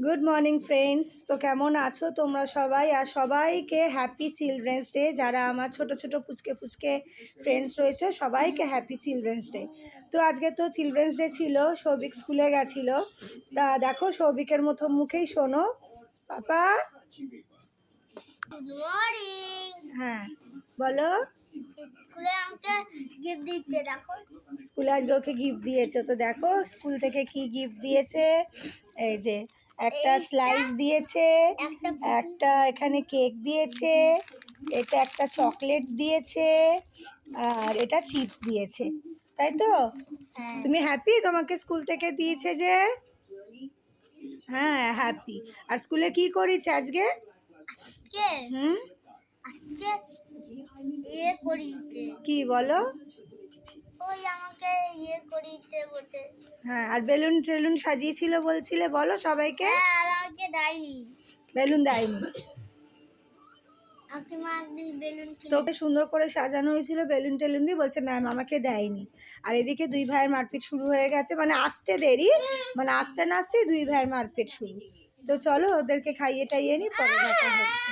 Good morning friends. তো কেমন আছো তোমরা সবাই? আর সবাইকে হ্যাপি চিলড্রেন্স ডে। যারা আমার ছোট ছোট পুচকে পুচকে ফ্রেন্ডস রয়েছে সবাইকে হ্যাপি চিলড্রেন্স ডে। তো আজকে তো চিলড্রেন্স ডে ছিল, সৌভিক স্কুলে গেছিলো। তা দেখো সৌভিকের মতো মুখেই শোনো পাপা। Good morning. হ্যাঁ বলো। স্কুলে আমাকে গিফট দিচ্ছে, দেখো। স্কুলে আজকে ওকে গিফট দিয়েছে, তো দেখো স্কুল থেকে কি গিফট দিয়েছে। এই যে একটা স্লাইস দিয়েছে, একটা এখানে কেক দিয়েছে, এটা একটা চকলেট দিয়েছে, আর এটা চিপস দিয়েছে, তাই তো? হ্যাঁ। তুমি হ্যাপি তোমাকে স্কুল থেকে দিয়েছে যে? হ্যাঁ হ্যাপি। আর স্কুলে কি করেছে আজকে? কে হুম আজকে করিতে কি বলো? ওই আমাকে করিতে বটে। হ্যাঁ, আর বেলুন টেলুন সাজিয়েছিল বলছিলে, বলো সবাইকে। হ্যাঁ, আর আমাকে দেয়নি, বেলুন দেয়নি। আমাকে মা একদিন বেলুন তোকে সুন্দর করে সাজানো হয়েছিল বেলুন টেলুন দিয়ে, বলছে ম্যাম আমাকে দেয়নি। আর এদিকে দুই ভাইয়ের মারপিট শুরু হয়ে গেছে, মানে আসতে দেরি, মানে আসতে না আসতেই দুই ভাইয়ের মারপিট শুরু। তো চলো ওদেরকে খাইয়ে টাইয়ে নি, পরে দেখা হচ্ছে।